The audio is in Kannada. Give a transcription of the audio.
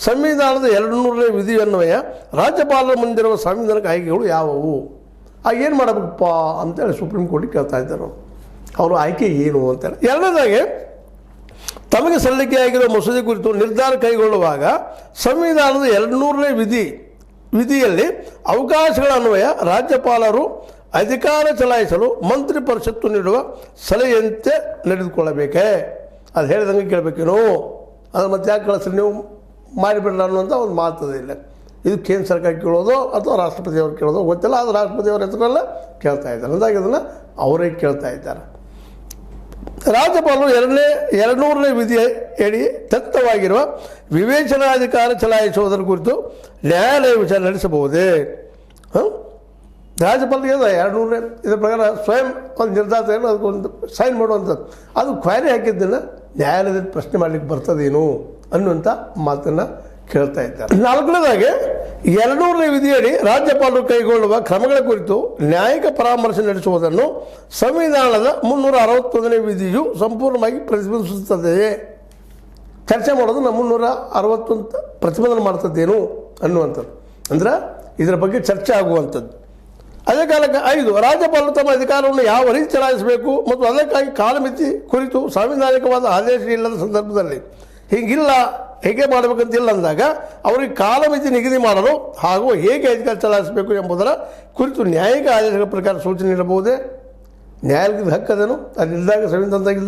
ಸಂವಿಧಾನದ 200ನೇ ವಿಧಿಯನ್ವಯ ರಾಜ್ಯಪಾಲರ ಮುಂದಿರುವ ಸಾಂವಿಧಾನಿಕ ಆಯ್ಕೆಗಳು ಯಾವುವು? ಏನು ಮಾಡಬೇಕಪ್ಪ ಅಂತೇಳಿ ಸುಪ್ರೀಂ ಕೋರ್ಟಿಗೆ ಕೇಳ್ತಾ ಇದ್ದಾರೆ. ಅವರು ಆಯ್ಕೆ ಏನು ಅಂತೇಳಿ. ಎರಡನೇದಾಗಿ, ತಮಗೆ ಸಲ್ಲಿಕೆಯಾಗಿರುವ ಮಸೂದೆ ಕುರಿತು ನಿರ್ಧಾರ ಕೈಗೊಳ್ಳುವಾಗ ಸಂವಿಧಾನದ 200ನೇ ವಿಧಿಯಲ್ಲಿ ಅವಕಾಶಗಳ ಅನ್ವಯ ರಾಜ್ಯಪಾಲರು ಅಧಿಕಾರ ಚಲಾಯಿಸಲು ಮಂತ್ರಿ ಪರಿಷತ್ತು ನೀಡುವ ಸಲಹೆಯಂತೆ ನಡೆದುಕೊಳ್ಳಬೇಕೇ? ಅದು ಹೇಳಿದಂಗೆ ಕೇಳಬೇಕೇನೋ, ಅದು ಮತ್ತೆ ಯಾಕೆ ಕಳಿಸ್ರಿ ನೀವು ಮಾಡಿಬಿಡ್ರ ಅನ್ನುವಂಥ ಒಂದು ಮಾತದ ಇಲ್ಲ. ಇದು ಕೇಂದ್ರ ಸರ್ಕಾರ ಕೇಳೋದು ಅಥವಾ ರಾಷ್ಟ್ರಪತಿಯವರು ಕೇಳೋದು ಗೊತ್ತಿಲ್ಲ. ಅದು ರಾಷ್ಟ್ರಪತಿಯವರ ಹೆಸರಲ್ಲ ಕೇಳ್ತಾ ಇದ್ದಾರೆ. ಅಂದಾಗಿ ಅದನ್ನು ಅವರೇ ಕೇಳ್ತಾ ಇದ್ದಾರೆ. ರಾಜ್ಯಪಾಲರು 200ನೇ ವಿಧಿಯಡಿ ದತ್ತವಾಗಿರುವ ವಿವೇಚನಾಧಿಕಾರ ಚಲಾಯಿಸುವುದರ ಕುರಿತು ನ್ಯಾಯಾಲಯ ವಿಚಾರಣೆ ನಡೆಸಬಹುದೇ? ರಾಜ್ಯಪಾಲರಿಗೆ 200ನೇ ಇದರ ಪ್ರಕಾರ ಸ್ವಯಂ ಒಂದು ನಿರ್ಧಾರ ಅದಕ್ಕೊಂದು ಸೈನ್ ಮಾಡುವಂಥದ್ದು, ಅದು ಕ್ವಾರಿ ಹಾಕಿದ್ದನ್ನು ನ್ಯಾಯಾಲಯದಲ್ಲಿ ಪ್ರಶ್ನೆ ಮಾಡಲಿಕ್ಕೆ ಬರ್ತದೇನು ಅನ್ನುವಂಥ ಮಾತನ್ನು ಕೇಳ್ತಾ ಇದ್ದಾರೆ. ನಾಲ್ಕನೇದಾಗಿ, 200ನೇ ವಿಧಿಯಡಿ ರಾಜ್ಯಪಾಲರು ಕೈಗೊಳ್ಳುವ ಕ್ರಮಗಳ ಕುರಿತು ನ್ಯಾಯಿಕ ಪರಾಮರ್ಶೆ ನಡೆಸುವುದನ್ನು ಸಂವಿಧಾನದ 361ನೇ ವಿಧಿಯು ಸಂಪೂರ್ಣವಾಗಿ ಪ್ರತಿಬಂಧಿಸುತ್ತದೆಯೇ? ಚರ್ಚೆ ಮಾಡೋದು 361 ಪ್ರತಿಬಂಧನೆ ಮಾಡ್ತದ್ದೇನು ಅನ್ನುವಂಥದ್ದು. ಅಂದ್ರೆ ಇದರ ಬಗ್ಗೆ ಚರ್ಚೆ ಆಗುವಂಥದ್ದು. ಅದೇ ಕಾಲಕ್ಕೆ 5, ರಾಜ್ಯಪಾಲರು ತಮ್ಮ ಅಧಿಕಾರವನ್ನು ಯಾವ ರೀತಿ ಚಲಾಯಿಸಬೇಕು ಮತ್ತು ಅದಕ್ಕಾಗಿ ಕಾಲಮಿತಿ ಕುರಿತು ಸಾಂವಿಧಾನಿಕವಾದ ಆದೇಶ ಇಲ್ಲದ ಸಂದರ್ಭದಲ್ಲಿ ಹೇಗೆ ಮಾಡಬೇಕಂತಿಲ್ಲ ಅಂದಾಗ ಅವರಿಗೆ ಕಾಲಮಿತಿ ನಿಗದಿ ಮಾಡಲು ಹಾಗೂ ಹೇಗೆ ಅಧಿಕಾರ ಚಲಾಯಿಸಬೇಕು ಎಂಬುದರ ಕುರಿತು ನ್ಯಾಯಿಕ ಆದೇಶಗಳ ಪ್ರಕಾರ ಸೂಚನೆ ನೀಡಬಹುದೇ? ನ್ಯಾಯಾಲಯದ ಹಕ್ಕದೇನು? ಅದು ಇದ್ದಾಗ ಸಂವಿಧಾನದಾಗಿದ್ದಾಗ